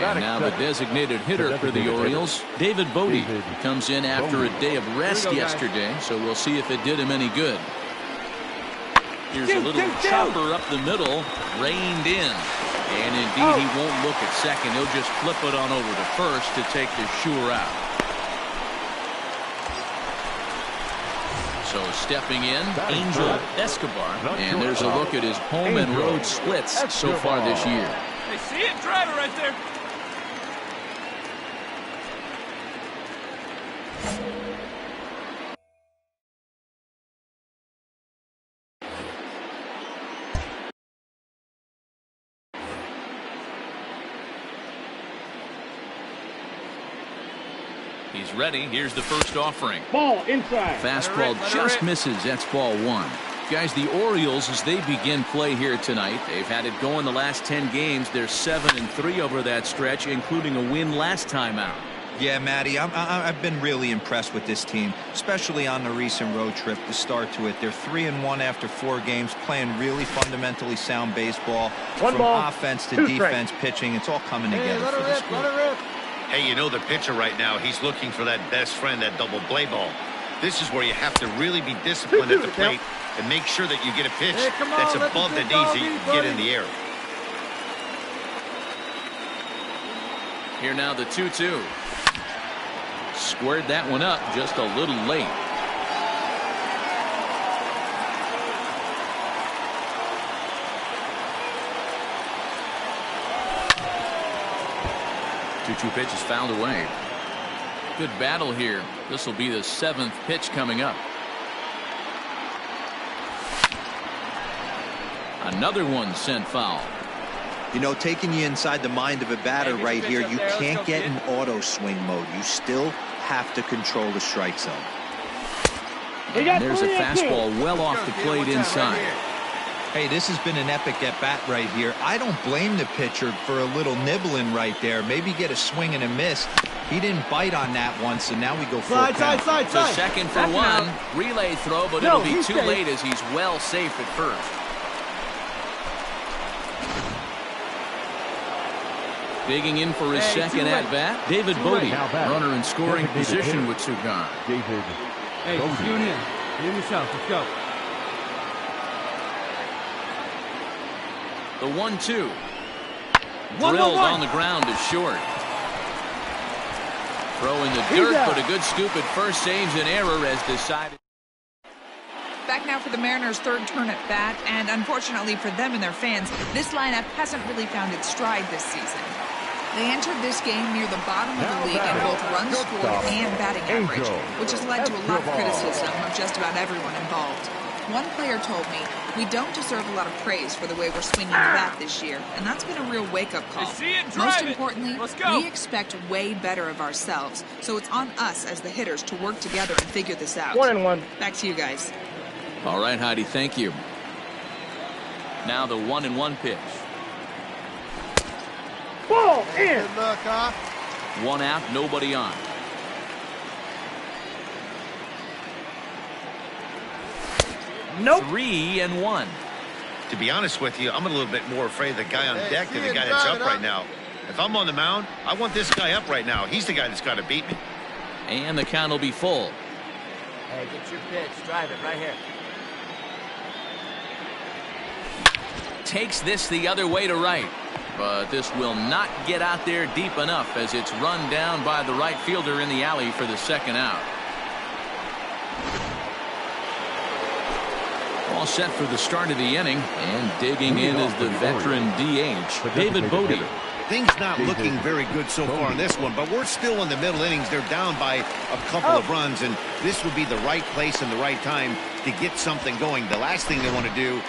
And now the designated hitter for the Orioles, David Bodie, comes in after a day of rest yesterday, so we'll see if it did him any good. Here's a little chopper up the middle, reined in. And indeed, he won't look at second. He'll just flip it on over to first to take the sure out. So stepping in, Angel Escobar. And there's a look at his home and road splits so far this year. Hey, see it? Drive it right there. He's ready. Here's the first offering. Ball inside. Fastball just misses. That's ball one. Guys, the Orioles, as they begin play here tonight, they've had it going the last 10 games. They're 7-3 over that stretch, including a win last time out. Yeah, Matty, I've been really impressed with this team, especially on the recent road trip, the start to it. They're 3-1 after 4 games, playing really fundamentally sound baseball. From offense to defense, pitching, it's all coming together for this group. Hey, you know the pitcher right now, he's looking for that best friend, that double play ball. This is where you have to really be disciplined at the plate and make sure that you get a pitch that's above the knees that you can get in the air. Here now the 2-2. Squared that one up just a little late. Two pitch is fouled away. Good battle here. This will be the 7th pitch coming up. Another one sent foul. You know, taking you inside the mind of a batter right here, you can't get in auto swing mode. You still have to control the strike zone. And there's a fastball well off the plate inside. Hey, this has been an epic at-bat right here. I don't blame the pitcher for a little nibbling right there. Maybe get a swing and a miss. He didn't bite on that one, so now we go full count. So second for one. Relay throw, but it'll be too late as he's well safe at first. Digging in for his second at-bat, David Bodie, runner in scoring position with Sugan. Hey, tune in. Give yourself. Let's go. The 1-2. Drilled on the ground is short. Throw in the dirt, but a good scoop at first saves an error as decided. Back now for the Mariners' third turn at bat, and unfortunately for them and their fans, this lineup hasn't really found its stride this season. They entered this game near the bottom of the league in both runs scored and batting average, which has led to a lot of criticism of just about everyone involved. One player told me, we don't deserve a lot of praise for the way we're swinging the bat this year, and that's been a real wake-up call. Most importantly, we expect way better of ourselves, so it's on us as the hitters to work together and figure this out. 1-1. Back to you guys. All right, Heidi, thank you. Now the 1-1 pitch. Ball in. Good luck, huh? One out, nobody on. Nope. 3-1. To be honest with you, I'm a little bit more afraid of the guy on deck than the guy that's up right now. If I'm on the mound, I want this guy up right now. He's the guy that's got to beat me. And the count will be full. Hey, get your pitch. Drive it right here. Takes this the other way to right. But this will not get out there deep enough as it's run down by the right fielder in the alley for the second out. All set for the start of the inning, and digging in is the veteran DH, David Bodie. Things not looking very good so far in this one, but we're still in the middle innings. They're down by a couple of runs, and this would be the right place and the right time to get something going. The last thing they want to do.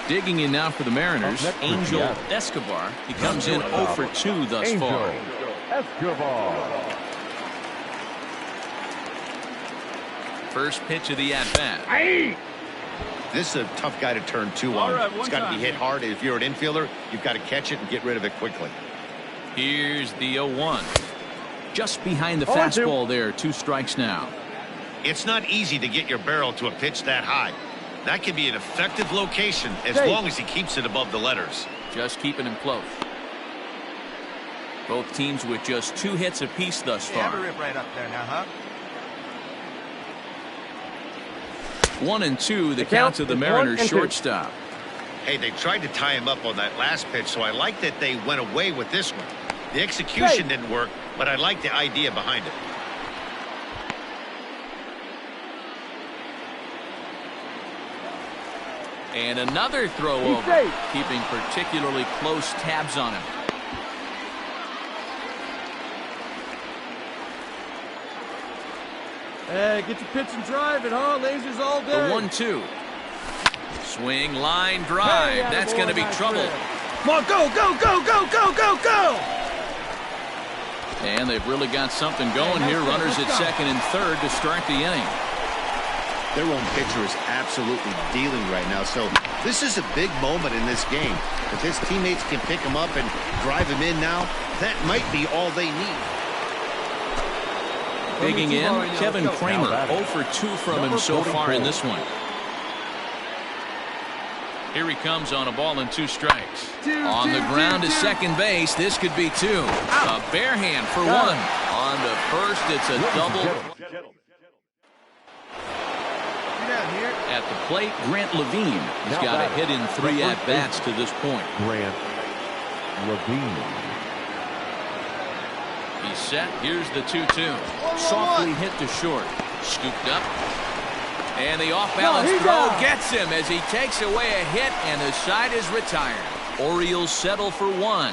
Digging in now for the Mariners, Angel Escobar. He comes in 0 for 2 thus far. First pitch of the at-bat. This is a tough guy to turn 2 on. It's got to be hit hard. If you're an infielder, you've got to catch it and get rid of it quickly. Here's the 0-1. Just behind the fastball there. 2 strikes now. It's not easy to get your barrel to a pitch that high. That can be an effective location as long as he keeps it above the letters. just keeping him close. Both teams with just 2 hits apiece thus far. Right up there now, huh? 1-2, the count to the Mariners shortstop. Hey, they tried to tie him up on that last pitch, so I like that they went away with this one. The execution didn't work, but I like the idea behind it. And another throw over, keeping particularly close tabs on him. Hey, get your pitch and drive it, huh? Lasers all day. The 1-2. Swing, line, drive. That's going to be trouble. Come on, go, go, go, go, go, go, go! And they've really got something going here. Runners at second and third to start the inning. Their own pitcher is absolutely dealing right now, so this is a big moment in this game. If his teammates can pick him up and drive him in now, that might be all they need. Digging in, Kevin Kramer, 0 for 2 from him so far in this one. Here he comes on a ball and 2 strikes. On the ground to second base, this could be 2. A bare hand for 1. On to first, it's a double. At the plate, Grant Levine. He's got a hit in 3 at-bats to this point. Grant Levine. He's set. Here's the 2-2. Softly hit to short. Scooped up. And the off-balance throw gets him as he takes away a hit, and the side is retired. Orioles settle for 1.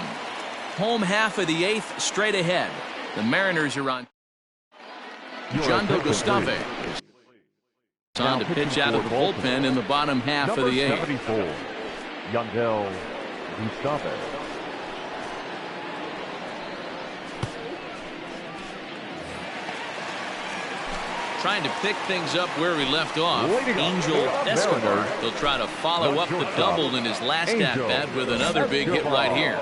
Home half of the 8th straight ahead. The Mariners are on. Jondo Gustave. On to pitch out of the bullpen in the bottom half of the 8th. 74, Jondo Gustave. Trying to pick things up where we left off. Angel Escobar. He'll try to follow up the double in his last at-bat with another big hit right here.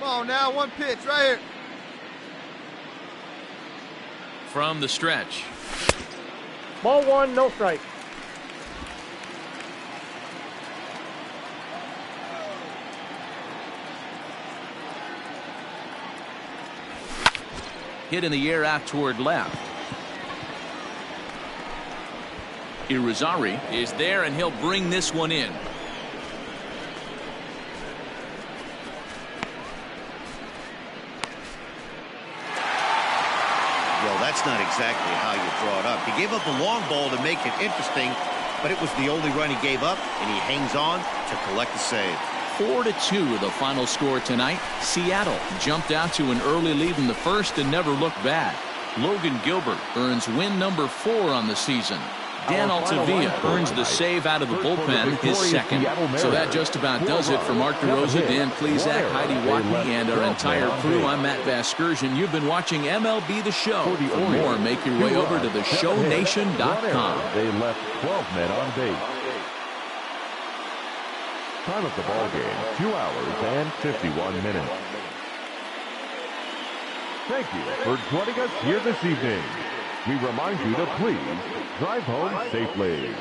Come on now, one pitch right here. From the stretch. Ball one, no strike. Hit in the air out toward left. Irizarry is there, and he'll bring this one in. Well, that's not exactly how you draw it up. He gave up a long ball to make it interesting, but it was the only run he gave up, and he hangs on to collect the save. 4-2 the final score tonight. Seattle jumped out to an early lead in the first and never looked back. Logan Gilbert earns win number 4 on the season. Dan Altavia earns the save out of the bullpen, his second. So that just about does it for Mark DeRosa, Dan Plesac, Heidi Watney, and our entire crew. I'm Matt Vasgersian. You've been watching MLB The Show. For more, make your way over to theshownation.com. They left 12 men on base. Time of the ball game, 2 hours and 51 minutes. Thank you for joining us here this evening. We remind you to please drive home safely.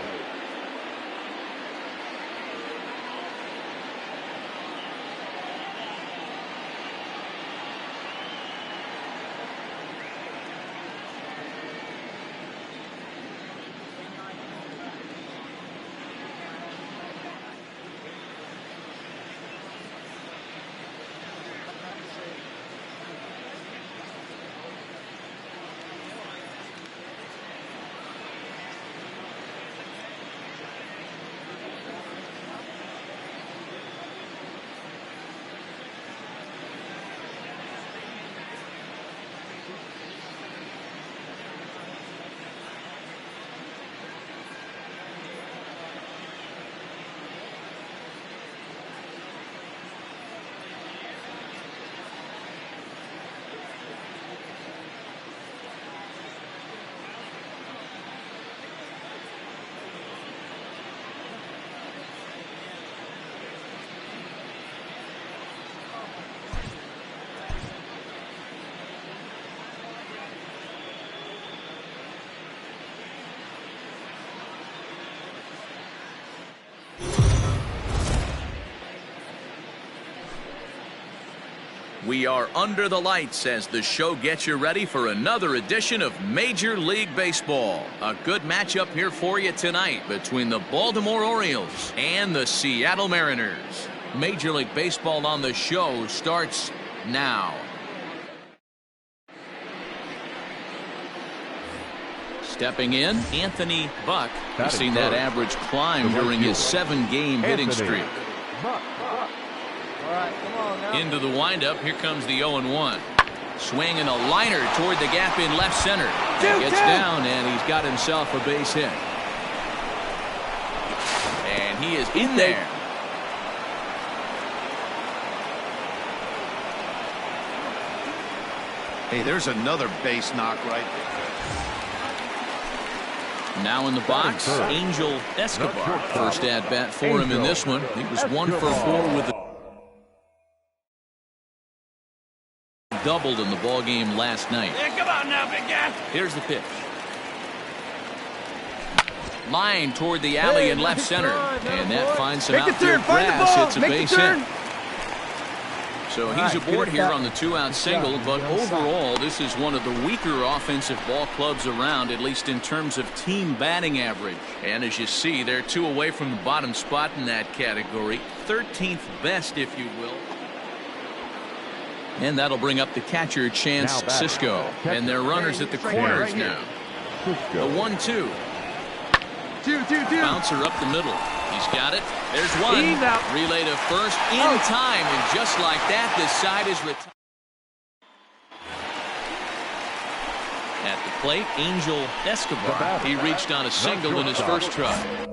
We are under the lights as the show gets you ready for another edition of Major League Baseball. A good matchup here for you tonight between the Baltimore Orioles and the Seattle Mariners. Major League Baseball on the show starts now. Stepping in, Anthony Buck. We've seen that average climb during his 7-game hitting streak. Into the windup, here comes the 0-1. Swinging a liner toward the gap in left center. Gets down, and he's got himself a base hit. And he is in there. Hey, there's another base knock right there. Now in the box, Angel Escobar. First at bat for him in this one. He was 1 for 4 with the doubled in the ball game last night. Yeah, come on now, big guy. Here's the pitch. Line toward the alley in left center, and that finds some outfield grass. It's a base hit. So he's aboard here on the 2-out single, but overall this is one of the weaker offensive ball clubs around, at least in terms of team batting average. And as you see, they're 2 away from the bottom spot in that category, 13th best if you will. And that'll bring up the catcher, Chance Sisco. And they're runners at the corners now. The 1-2. Bouncer up the middle. He's got it. There's one. Relay to first in time. And just like that, this side is retired. At the plate, Angel Escobar. He reached on a single in his first try.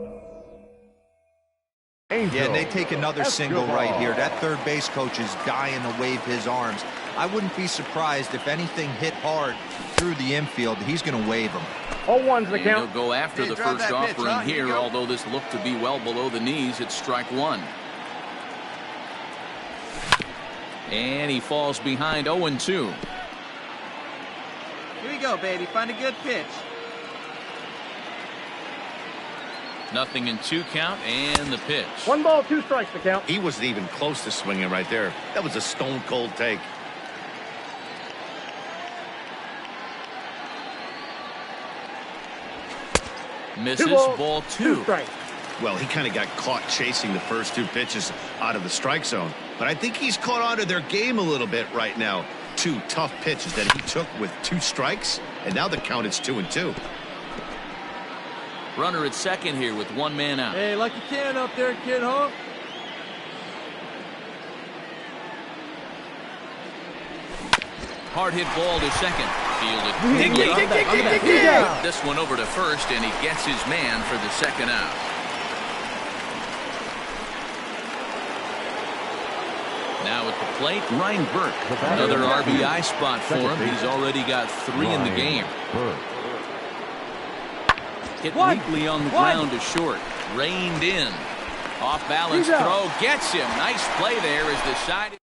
Yeah, and they take another single right here. That third base coach is dying to wave his arms. I wouldn't be surprised if anything hit hard through the infield. He's going to wave them. 0-1's the count. He'll go after the first offering here, although this looked to be well below the knees. It's strike 1. And he falls behind 0-2. Here we go, baby. Find a good pitch. 0-2 count and the pitch. 1 ball, 2 strikes to count. He wasn't even close to swinging right there. That was a stone cold take. Misses, ball 2. Strikes. Well, he kind of got caught chasing the first 2 pitches out of the strike zone. But I think he's caught on to their game a little bit right now. 2 tough pitches that he took with 2 strikes, and now the count is 2-2. Runner at second here with 1 man out. Hey, like you can up there, kid, huh? Hard hit ball to second. Fielded quickly. This one over to first, and he gets his man for the second out. Now at the plate, Ryan Burke. Another RBI spot for him. He's already got 3 in the game. Hit weakly on the ground to short. Reined in. Off balance throw gets him. Nice play there as the side.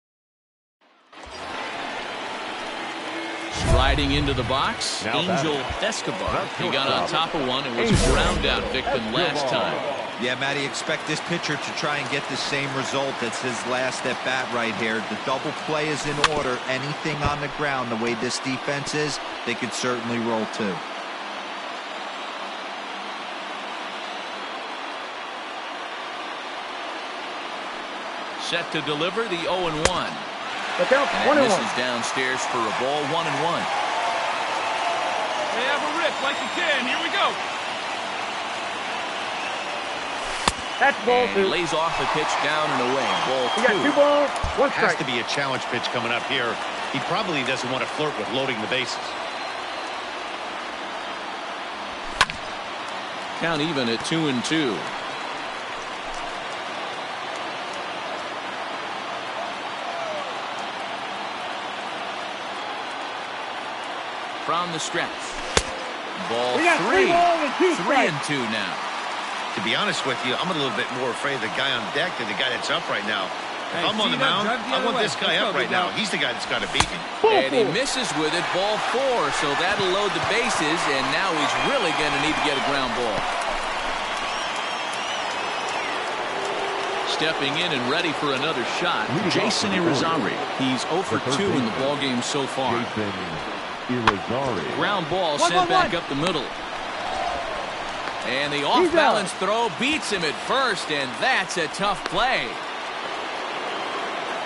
Striding into the box, Angel Escobar. He got on top of one and was a ground out victim last time. Yeah, Matty, expect this pitcher to try and get the same result as his last at bat right here. The double play is in order. Anything on the ground, the way this defense is, they could certainly roll too. Set to deliver the 0-1. The count, and 1-1. Misses downstairs for a ball, 1-1. Hey, have a rip like you can. Here we go. That's ball And 2. lays off the pitch down and away. Ball 2. We got 2 balls, 1 Has strike. to be a challenge pitch coming up here. He probably doesn't want to flirt with loading the bases. Count even at 2-2. From the stretch. Ball We got 3. 3 balls and 2 strikes. 3-2 now. To be honest with you, I'm a little bit more afraid of the guy on deck than the guy that's up right now. If Hey, I'm on the see that? mound, Drive the I other want way. this guy Let's up go, right big now. dog. He's the guy that's got to beat me. And he misses with it, ball 4, so that'll load the bases, and now he's really going to need to get a ground ball. Stepping in and ready for another shot, Jason Irizarry. He's 0 for 2 in the ballgame so far. Ground ball sent back up the middle. And the off-balance throw beats him at first, and that's a tough play.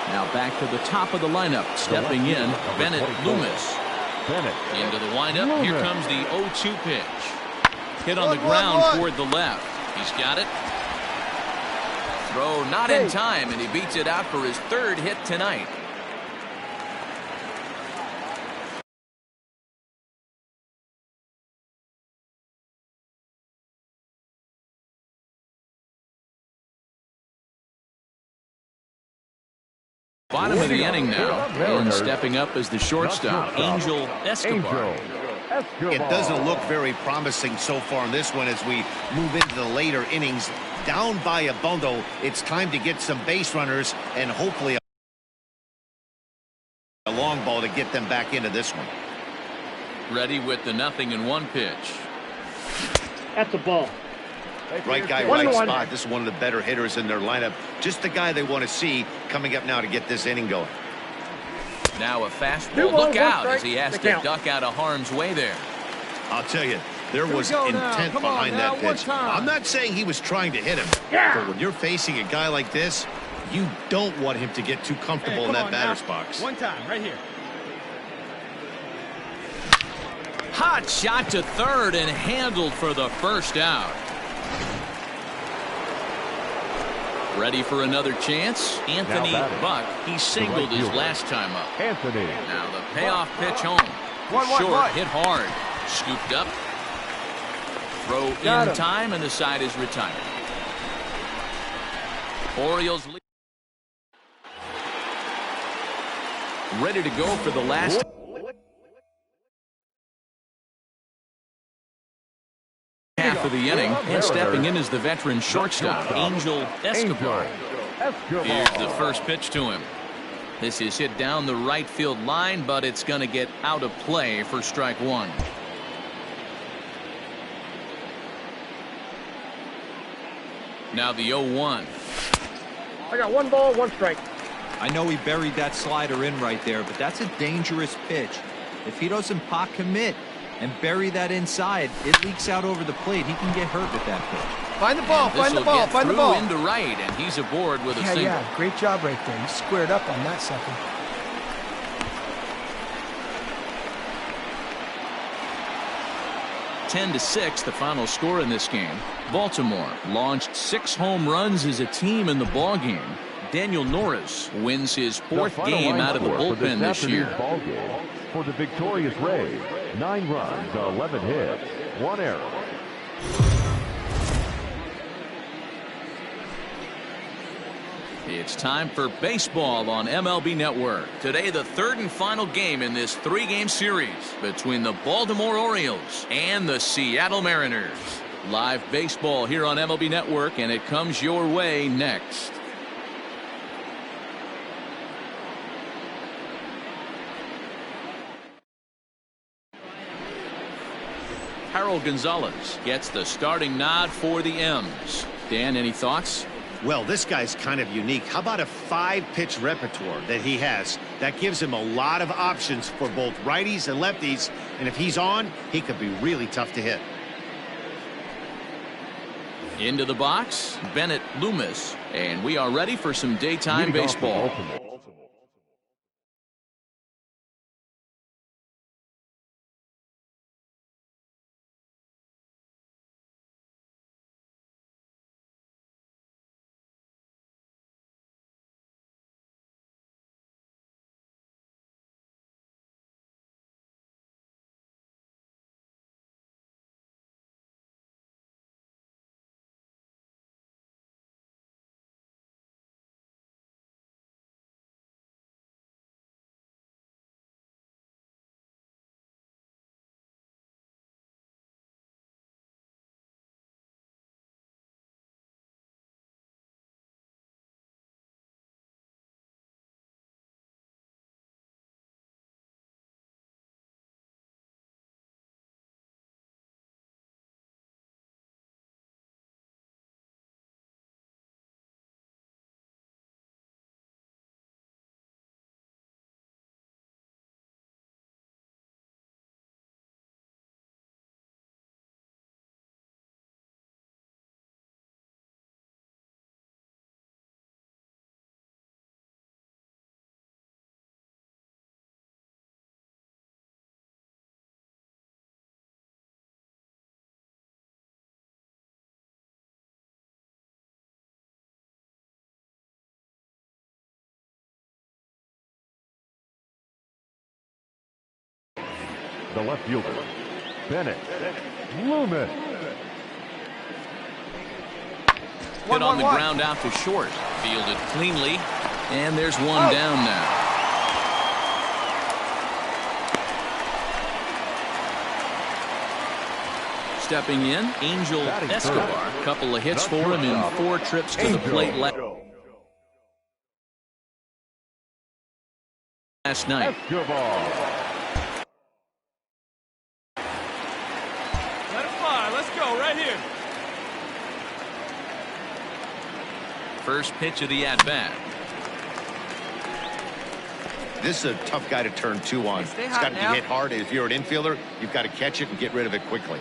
Now back to the top of the lineup. Stepping in, Bennett Loomis. Into the windup. Here comes the 0-2 pitch. Hit on the ground toward the left. He's got it. Throw not in time, and he beats it out for his 3rd hit tonight. Bottom of the inning now, and stepping up as the shortstop, Angel Escobar. It doesn't look very promising so far in this one as we move into the later innings. Down by a bundle, it's time to get some base runners and hopefully a long ball to get them back into this one. Ready with the 0-1 pitch. That's a ball. Right guy, right spot. This is one of the better hitters in their lineup. Just the guy they want to see coming up now to get this inning going. Now a fastball. Look out as he has to duck out of harm's way there. I'll tell you, there was intent behind that pitch. I'm not saying he was trying to hit him. But when you're facing a guy like this, you don't want him to get too comfortable in that batter's box. One time, right here. Hot shot to third and handled for the first out. Ready for another chance? Anthony Buck. He singled his last time up. Anthony. Now the payoff pitch home. Short, hit hard. Scooped up. Throw in time, and the side is retired. Orioles lead. Ready to go for the last. Half of the inning, and stepping in is the veteran shortstop, Angel Escobar. Here's the first pitch to him. This is hit down the right field line, but it's going to get out of play for strike one. Now the 0-1. I got 1 ball, 1 strike. I know he buried that slider in right there, but that's a dangerous pitch. If he doesn't pot commit and bury that inside, it leaks out over the plate. He can get hurt with that pitch. Find the ball, find the ball, find the ball. Into right, and he's aboard with a single. Yeah, great job right there. He squared up on that second. (10-6) the final score in this game. Baltimore launched 6 home runs as a team in the ballgame. Daniel Norris wins his 4th game out of the bullpen this year. For the victorious Rays, 9 runs, 11 hits, 1 error. It's time for baseball on MLB Network. Today, the 3rd and final game in this 3-game series between the Baltimore Orioles and the Seattle Mariners. Live baseball here on MLB Network, and it comes your way next. Harold Gonzalez gets the starting nod for the M's. Dan, any thoughts? Well, this guy's kind of unique. How about a 5-pitch repertoire that he has? That gives him a lot of options for both righties and lefties. And if he's on, he could be really tough to hit. Into the box, Bennett Loomis. And we are ready for some daytime baseball. The left fielder, Bennett Loomis. Hit on the ground out to short. Fielded cleanly. And there's one down now. Stepping in, Angel Escobar. Couple of hits for him in 4 trips to the plate last night. Let it fly. Let's go right here. First pitch of the at-bat. This is a tough guy to turn 2 on. It's got to be hit hard. If you're an infielder, you've got to catch it and get rid of it quickly.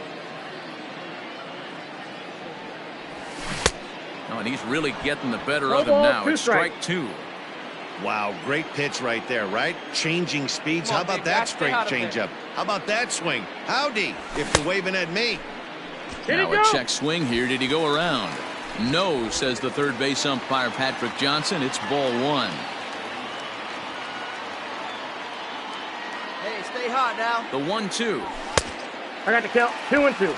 Oh, and he's really getting the better of him now. It's strike 2. Wow, great pitch right there, right? Changing speeds. How about that straight changeup? How about that swing? Howdy, if you're waving at me. Now a check swing here. Did he go around? No, says the third base umpire Patrick Johnson. It's ball 1. Hey, stay hot now. The 1-2. I got the count. 2-2.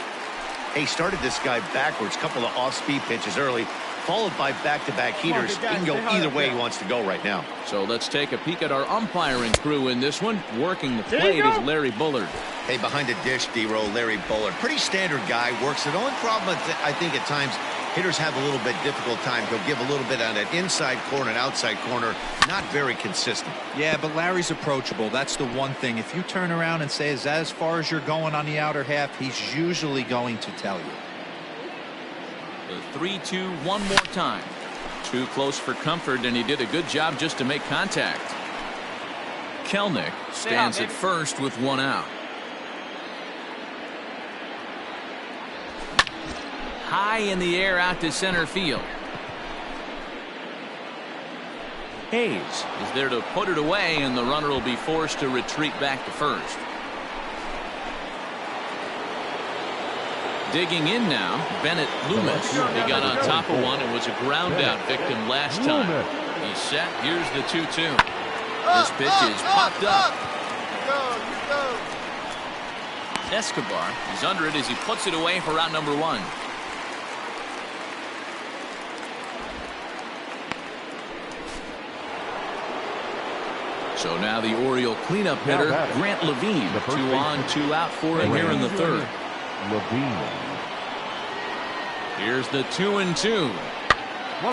He started this guy backwards. Couple of off-speed pitches early, followed by back-to-back heaters. He can go either way he wants to go right now. So let's take a peek at our umpiring crew in this one. Working the plate is Larry Bullard. Hey, behind the dish, D-Row, Larry Bullard. Pretty standard guy. Works it. Only problem, I think, at times, hitters have a little bit difficult time. He'll give a little bit on that inside corner and outside corner. Not very consistent. Yeah, but Larry's approachable. That's the one thing. If you turn around and say, is that as far as you're going on the outer half, he's usually going to tell you. The 3-2 one more time. Too close for comfort, and he did a good job just to make contact. Kelnick stands at first with one out. High in the air out to center field. Hayes is there to put it away, and the runner will be forced to retreat back to first. Digging in now, Bennett Loomis. He got on top of one and was a ground out victim last time. He's set. Here's the 2-2. This pitch is popped up. Escobar is under it as he puts it away for out number one. So now the Oriole cleanup hitter, Grant Levine. 2 on, 2 out for him here in the third. Here's the 2-2.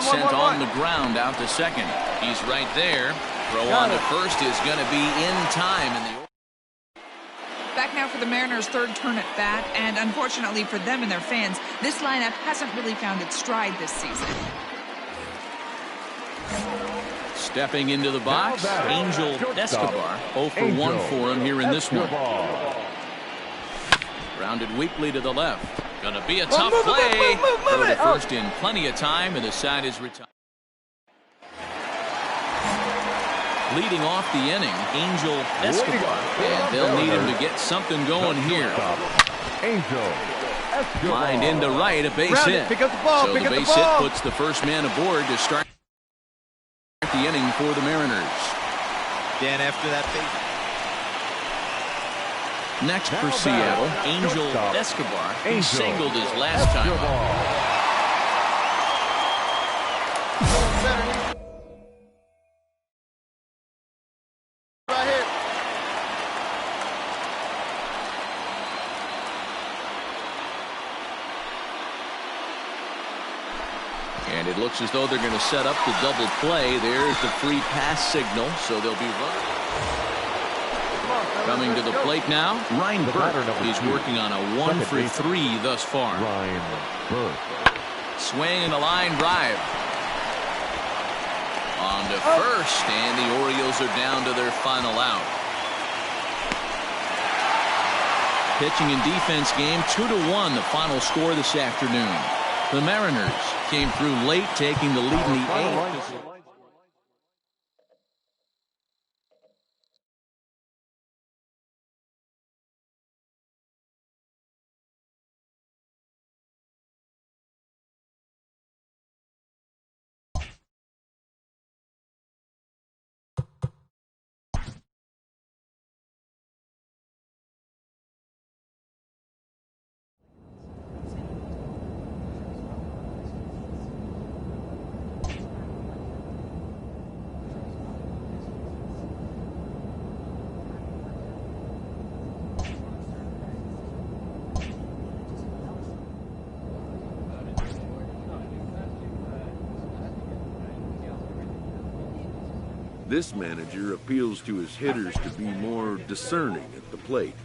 Sent on the ground out to second. He's right there. Throw on to first is going to be in time. Back now for the Mariners' third turn at bat, and unfortunately for them and their fans, this lineup hasn't really found its stride this season. Stepping into the box, Angel Escobar. 0 for 1 for him here in this one. Grounded weakly to the left. Gonna be a tough play. Throw to first in plenty of time, and the side is retired. Leading off the inning, Angel Escobar, and they'll need him to get something going here. Lined into right, a base hit. So the base hit puts the first man aboard to start the inning for the Mariners. Dan, after that base. Next for Seattle, Angel Escobar. He singled his last time up. And it looks as though they're going to set up the double play. There's the free pass signal, so they'll be running. Coming to the plate now, Ryan Burke. He's working on a 1 for 3 thus far. Ryan Burke. Swing and a line drive. On to first, and the Orioles are down to their final out. Pitching and defense game 2-1, the final score this afternoon. The Mariners came through late, taking the lead in the 8th. This manager appeals to his hitters to be more discerning at the plate.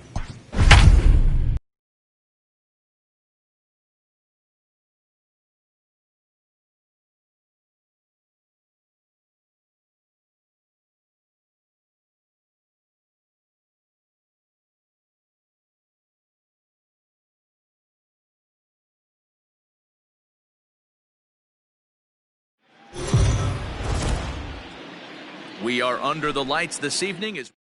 We are under the lights this evening as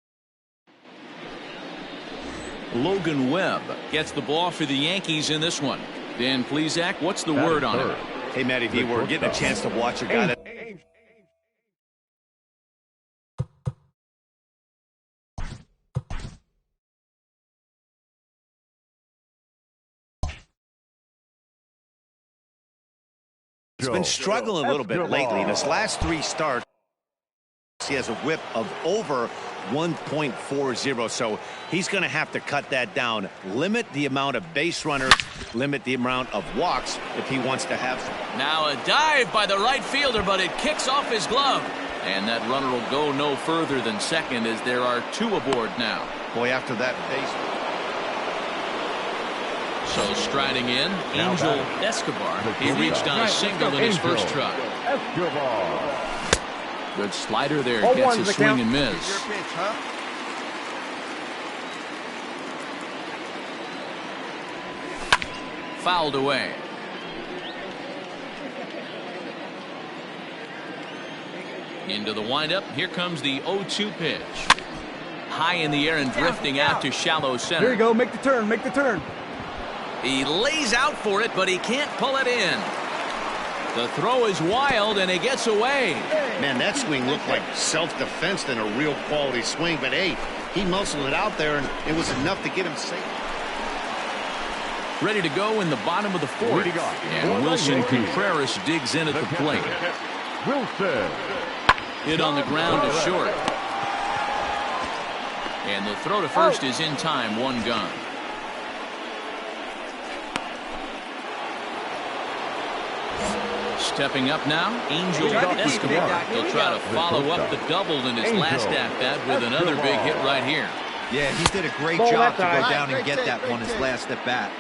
Logan Webb gets the ball for the Yankees in this one. Dan Plesac, what's the word on it? Hey, Matty V, we're getting a chance to watch a guy that... He's been struggling a little bit lately. In his last 3 starts, he has a whip of over 1.40, so he's going to have to cut that down, limit the amount of base runners limit the amount of walks if he wants to have some. Now a dive by the right fielder, but it kicks off his glove. And that runner will go no further than second as there are 2 aboard now. Boy, after that base. So striding in, Angel Escobar. He reached on a single in his first try. Good slider there. Gets a swing and miss. Fouled away. Into the windup. Here comes the 0-2 pitch. High in the air and drifting out to shallow center. There you go. Make the turn. Make the turn. He lays out for it, but he can't pull it in. The throw is wild, and it gets away. Man, that swing looked like self-defense than a real quality swing. But, hey, he muscled it out there, and it was enough to get him safe. Ready to go in the bottom of the 4th. And Wilson Contreras digs in at the plate. Wilson. Hit on the ground to short. And the throw to first is in time. 1 gone. Stepping up now, Angel Escobar. He'll try to follow up the double in his last at-bat with another big hit right here. Yeah, he did a great job to go down and get that one his last at-bat.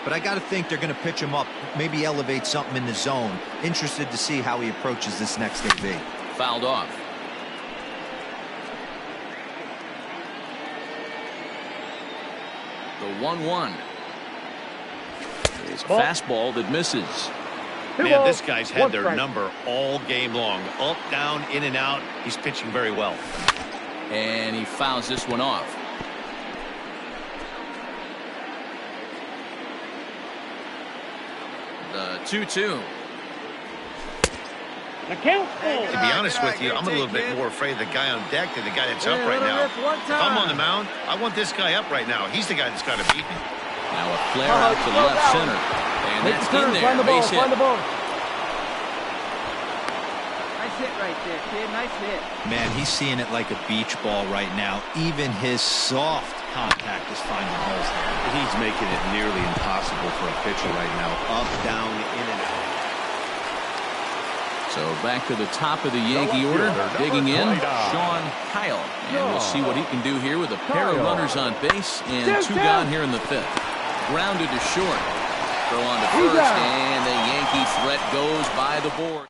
But I got to think they're going to pitch him up, maybe elevate something in the zone. Interested to see how he approaches this next AB. Fouled off. The 1-1. It's a fastball that misses. Man, this guy's had their number all game long. Up, down, in and out. He's pitching very well. And he fouls this one off. The 2-2. The count. To be honest with you, I'm a little bit more afraid of the guy on deck than the guy that's up right now. If I'm on the mound, I want this guy up right now. He's the guy that's got to beat me. Now a flare out to left center. And that's in there. Find the ball. Base hit. Find the ball. Nice hit right there, kid. Nice hit. Man, he's seeing it like a beach ball right now. Even his soft contact is finding holes there. He's making it nearly impossible for a pitcher right now. Up, down, in and out. So back to the top of the Yankee order. Digging in, Sean Kyle. And we'll see what he can do here with a pair of runners on base and 2 gone here in the 5th. Grounded to short. Throw on to first, and the Yankee threat goes by the board.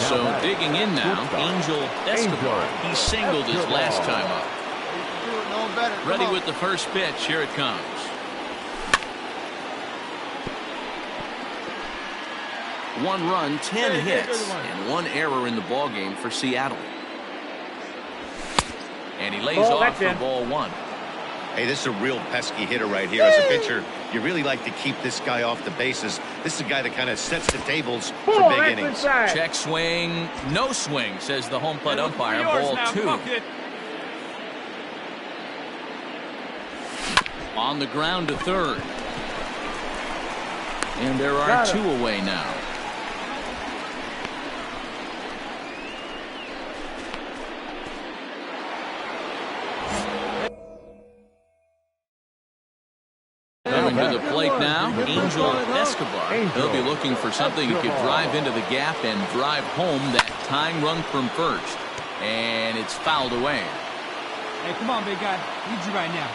So digging in now, Angel Escobar. He singled his last time up. Ready with the first pitch. Here it comes. One run, 10 hits, and 1 error in the ballgame for Seattle. And he lays off for ball 1. Hey, this is a real pesky hitter right here. As a pitcher, you really like to keep this guy off the bases. This is a guy that kind of sets the tables for big innings. Check swing, no swing, says the home plate umpire. Ball 2. On the ground to third. And there are 2 away now. Coming to the plate now, Angel Escobar. He'll be looking for something he could drive into the gap and drive home that tying run from first. And it's fouled away. Hey, come on, big guy. Need you right now.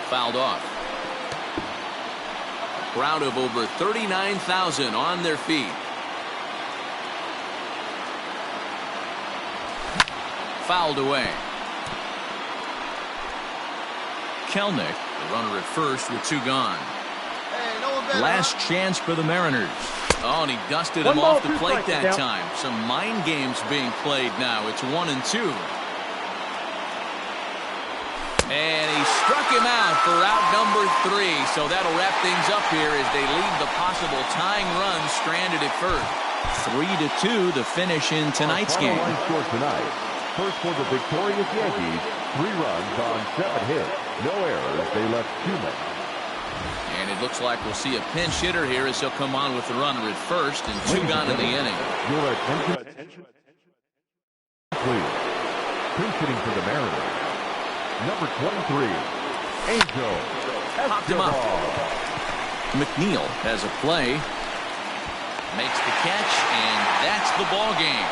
Fouled off. A crowd of over 39,000 on their feet. Fouled away. Kelnick, the runner at first with 2 gone. Last chance for the Mariners. Oh, and he dusted him off the plate that time. Some mind games being played now. It's 1-2. And he Struck him out for out number 3. So that'll wrap things up here as they leave the possible tying run stranded at first. 3-2 the finish in tonight's game. Final line score tonight. First for the victorious Yankees, 3 runs on 7 hits. No errors. They left 2 men. And it looks like we'll see a pinch hitter here as he'll come on with the runner at first and 2 gone in the inning. Your attention, please. Pinch hitting for the Mariners. Number 23, Angel. Popped him up. McNeil has a play. Makes the catch, and that's the ball game.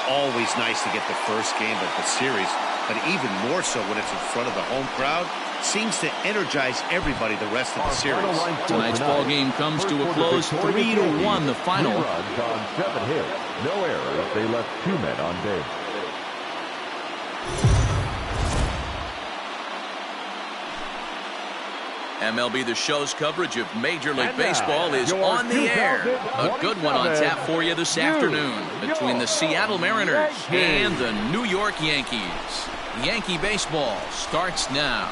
Always nice to get the first game of the series, but even more so when it's in front of the home crowd. Seems to energize everybody the rest of the series. Tonight's ball game comes to a close, 3-1 the final. 3 runs on 7 hits. No errors. They left 2 men on base. MLB The Show's coverage of Major League Baseball is on the air. A good one on tap for you this afternoon between the Seattle Mariners and the New York Yankees. Yankee baseball starts now.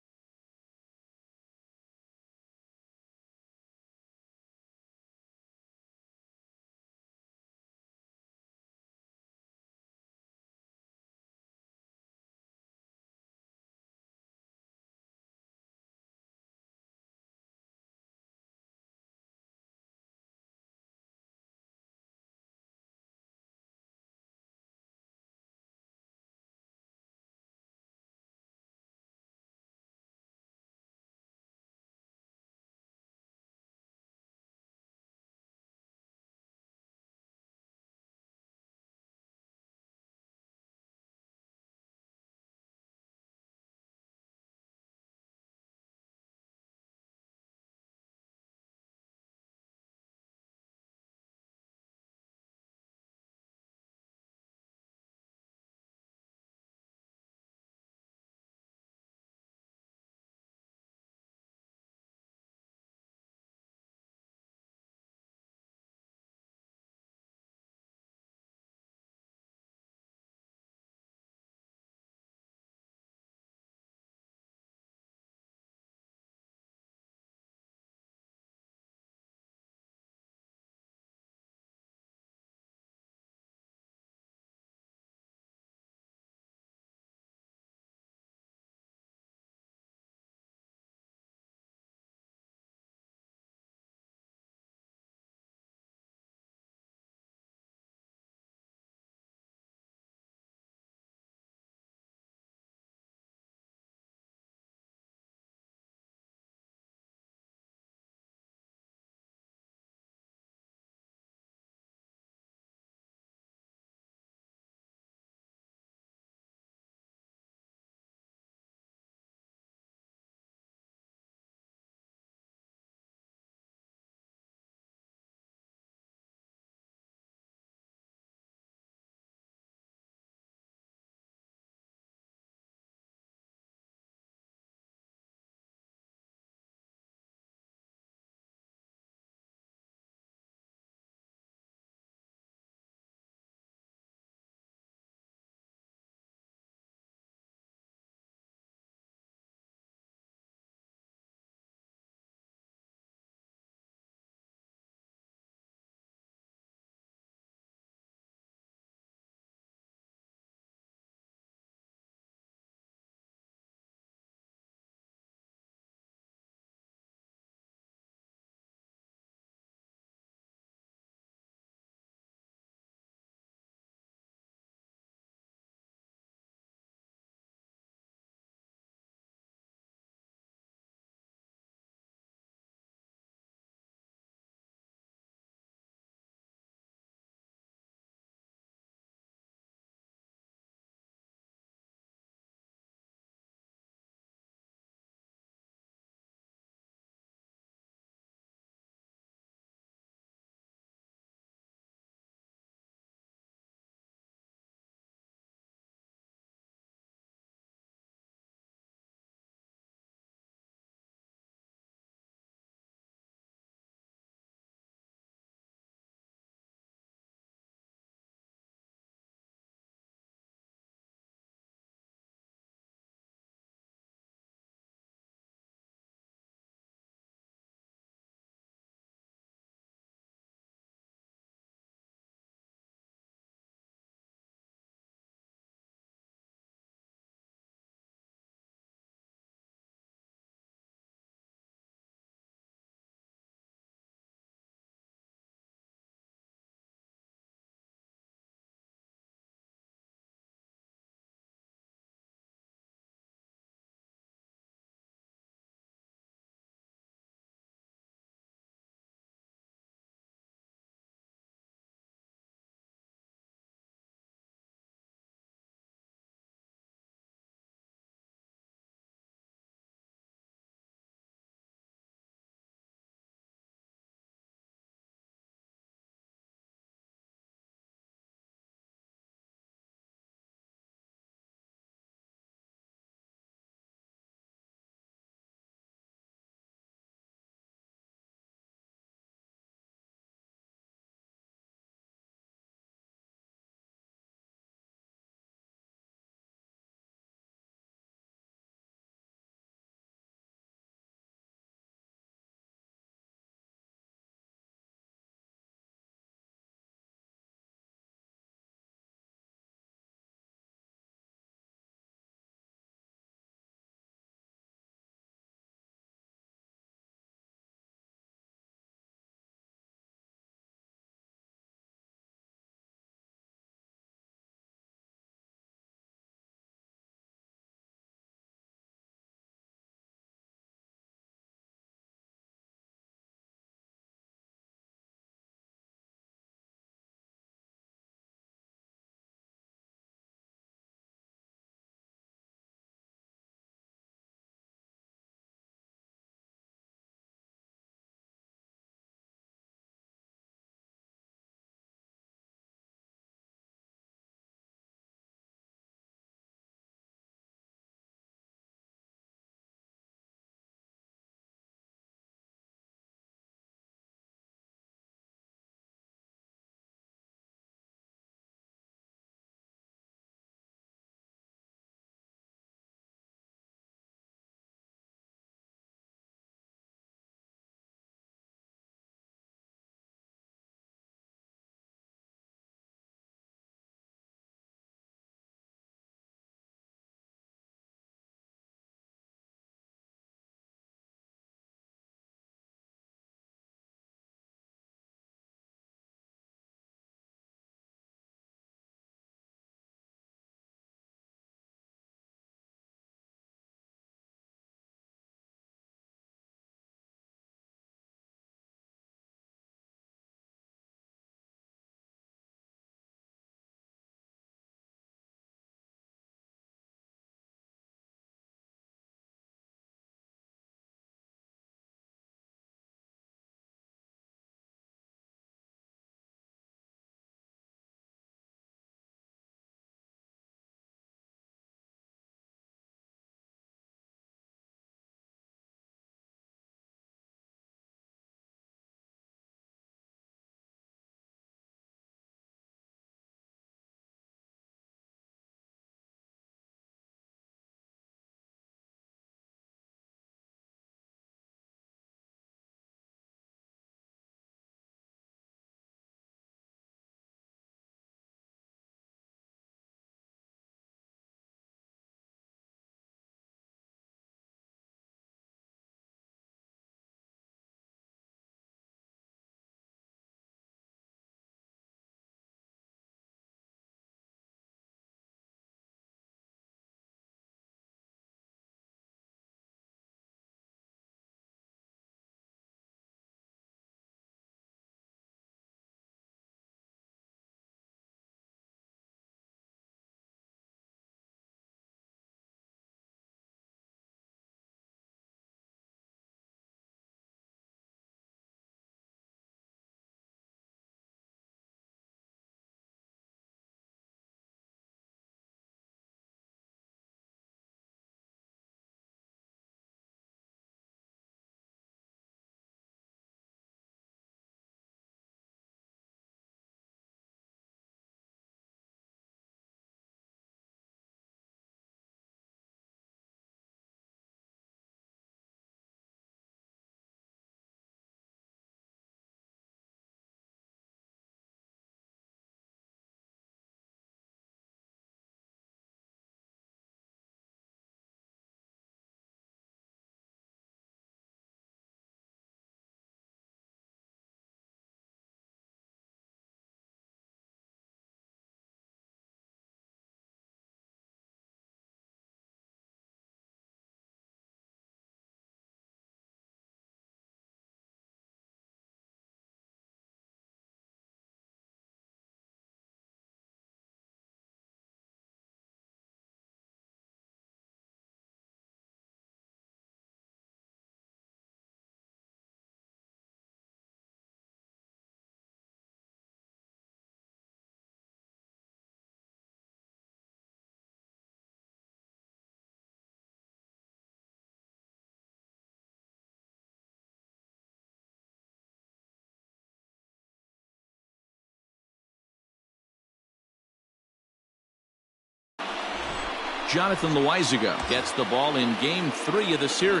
Jonathan Loizaga gets the ball in Game 3 of the series.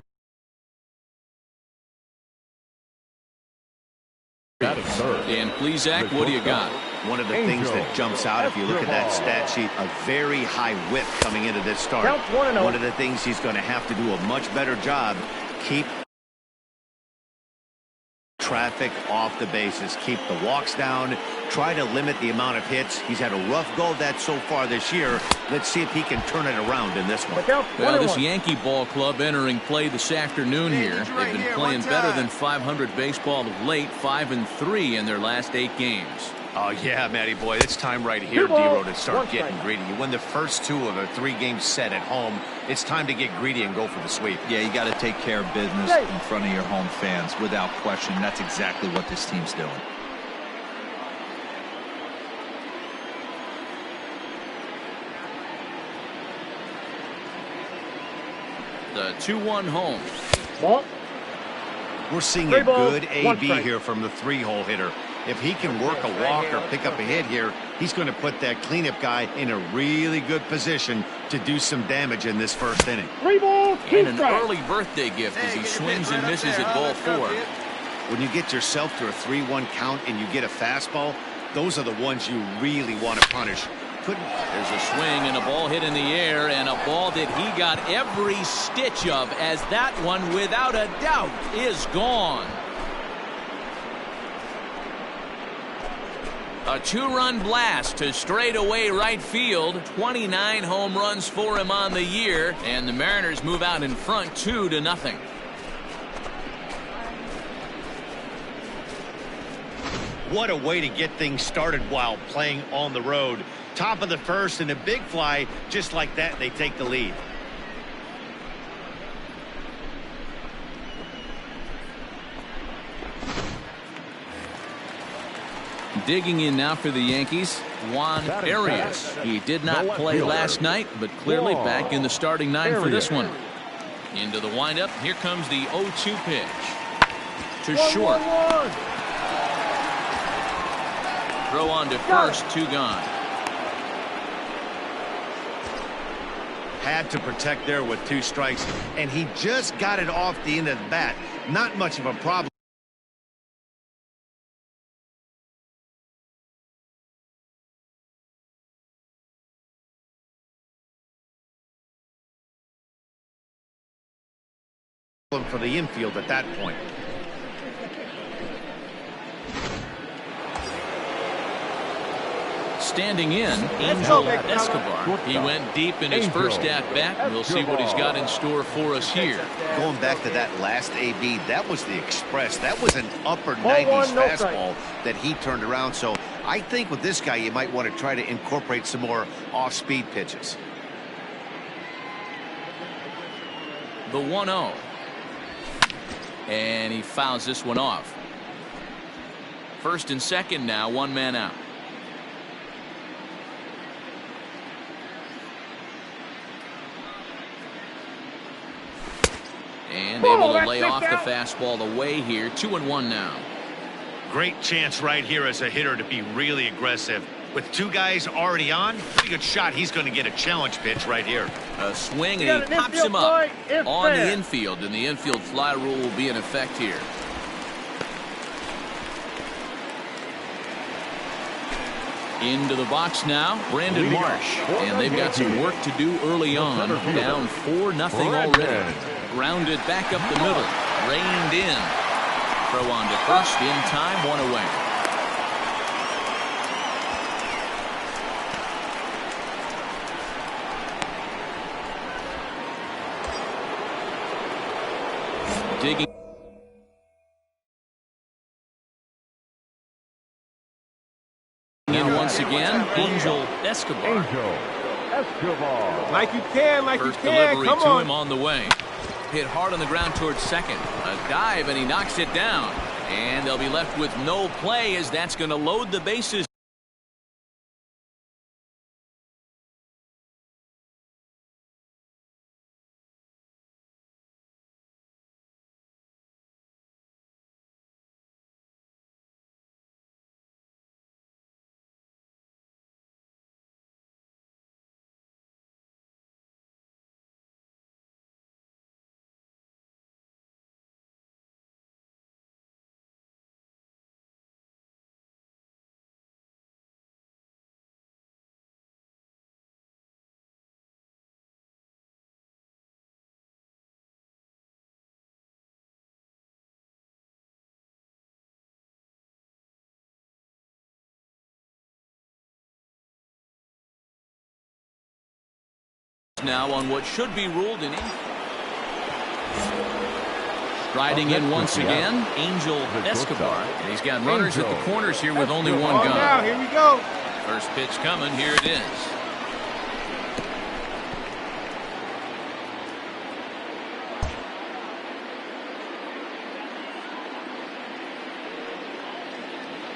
And Plesac, what do you got? One of the things that jumps out if you look at that stat sheet, a very high whip coming into this start. One of the things he's going to have to do a much better job, keep traffic off the bases, keep the walks down, try to limit the amount of hits. He's had a rough go of that so far this year. Let's see if he can turn it around in this one. Well, this Yankee ball club entering play this afternoon here. They've been playing better than 500 baseball of late, 5-3 in their last 8 games. Oh, yeah, Matty boy, it's time right here, D-Row, to start getting greedy. You win the first 2 of a 3-game set at home. It's time to get greedy and go for the sweep. Yeah, you got to take care of business in front of your home fans. Without question, that's exactly what this team's doing. The 2-1 home. Ball. We're seeing a good AB here from the 3-hole hitter. If he can work a walk or pick up a hit here, he's going to put that cleanup guy in a really good position to do some damage in this first inning. 3 balls, 2 And an strikes. early birthday gift as he swings and misses at ball 4. When you get yourself to a 3-1 count and you get a fastball, those are the ones you really want to punish. There's a swing and a ball hit in the air, and a ball that he got every stitch of, as that one, without a doubt, is gone. A 2-run blast to straightaway right field. 29 home runs for him on the year, and the Mariners move out in front 2-0. What a way to get things started while playing on the road. Top of the first and a big fly, just like that, they take the lead. Digging in now for the Yankees, Juan Arias. He did not play last night, but clearly back in the starting 9 for this one. Into the windup. Here comes the 0-2 pitch. To short. Throw on to first, 2 gone. Had to protect there with 2 strikes, and he just got it off the end of the bat. Not much of a problem. For the infield at that point. Standing in, Angel Escobar. He went deep in his first at-bat. We'll see what he's got in store for us here. Going back to that last AB, that was the express. That was an upper 90s fastball that he turned around. So I think with this guy, you might want to try to incorporate some more off-speed pitches. The 1-0. And he fouls this one off. First and second now, 1 man out. And able to lay off the fastball away here. 2-1 now. Great chance right here as a hitter to be really aggressive. With 2 guys already on, pretty good shot. He's going to get a challenge pitch right here. A swing, and he pops him up on the infield, and the infield fly rule will be in effect here. Into the box now, Brandon Marsh. And they've got some work to do early on. Down 4-0 already. Grounded back up the middle. Reined in. Throw on to first in time, 1 away. Digging in once again, Angel Escobar. Like you can, like First you can. delivery Come to on. him on the way. Hit hard on the ground towards second. A dive, and he knocks it down. And they'll be left with no play, as that's going to load the bases. now on what should be ruled an riding in once again, Angel Escobar. And he's got runners at the corners here with only one gun. Now, here we go. First pitch coming. Here it is.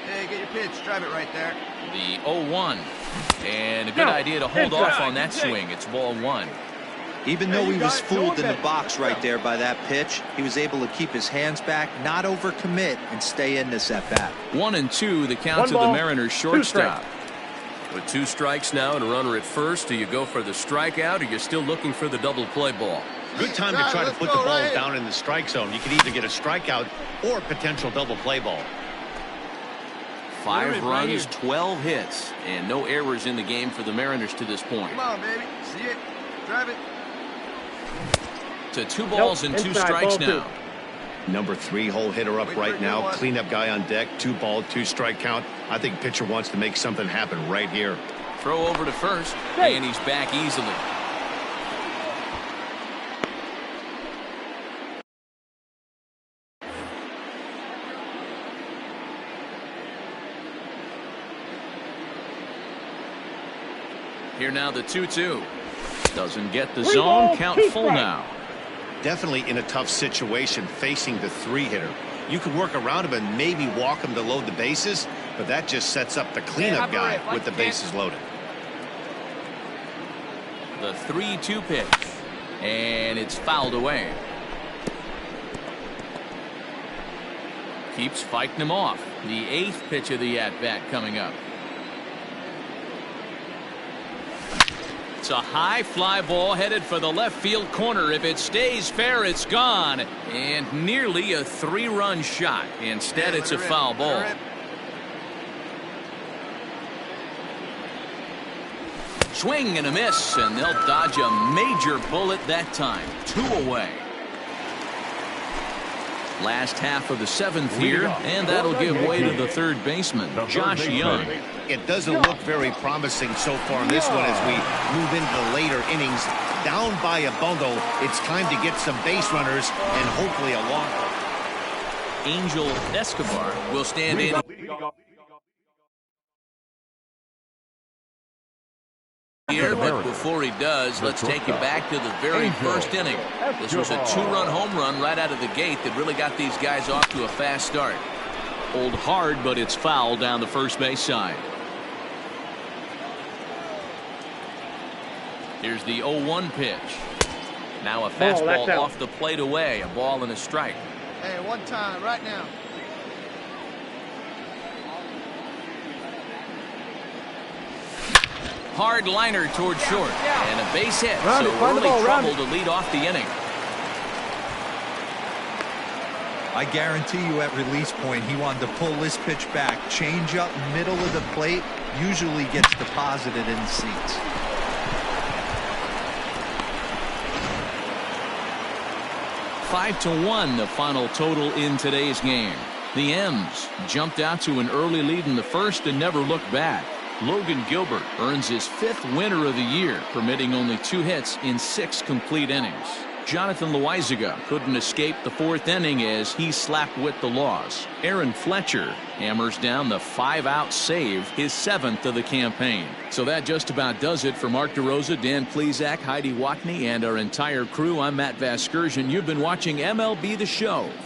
Hey, get your pitch. Drive it right there. The 0-1. And a good idea to hold off on that swing. It's ball one. Even though he was fooled in the box right there by that pitch, he was able to keep his hands back, not overcommit, and stay in this at-bat. 1-2, the count to the Mariners shortstop. With 2 strikes now and a runner at first, do you go for the strikeout or you're still looking for the double play ball? Good time to try to put the ball down in the strike zone. You can either get a strikeout or potential double play ball. 5 runs, 12 hits, and no errors in the game for the Mariners to this point. Come on, baby. See it. Drive it. To 2 balls and 2 strikes now. Number 3 hole hitter up right now. Cleanup guy on deck. 2 ball, 2 strike count. I think pitcher wants to make something happen right here. Throw over to first, and he's back easily. Here now the 2-2. Doesn't get the zone. Count full now. Definitely in a tough situation facing the 3-hitter. You could work around him and maybe walk him to load the bases, but that just sets up the cleanup guy with the bases loaded. The 3-2 pitch, and it's fouled away. Keeps fighting him off. The 8th pitch of the at-bat coming up. It's a high fly ball headed for the left field corner. If it stays fair, it's gone. And nearly a 3-run shot. Instead, it's a foul ball. Swing and a miss, and they'll dodge a major bullet that time. 2 away. Last half of the 7th here, and that'll give way to the 3rd baseman, Josh Young. It doesn't look very promising so far in this one as we move into the later innings. Down by a bundle, it's time to get some base runners and hopefully a walk. Angel Escobar will stand in here, but before he does, let's take you back to the very first inning. This was a 2-run home run right out of the gate that really got these guys off to a fast start. Pulled hard, but it's foul down the first base side. Here's the 0-1 pitch. Now a fastball off the plate away. A ball and a strike. Hey, one time, right now. Hard liner toward short. And a base hit. So early trouble to lead off the inning. I guarantee you at release point, he wanted to pull this pitch back. Change up middle of the plate. Usually gets deposited in seats. Five to 1, the final total in today's game. The M's jumped out to an early lead in the first and never looked back. Logan Gilbert earns his 5th winner of the year, permitting only 2 hits in 6 complete innings. Jonathan Loaizaga couldn't escape the 4th inning as he slapped with the loss. Aaron Fletcher hammers down the 5-out save, his 7th of the campaign. So that just about does it for Mark DeRosa, Dan Plesac, Heidi Watney, and our entire crew. I'm Matt Vasgersian. You've been watching MLB The Show.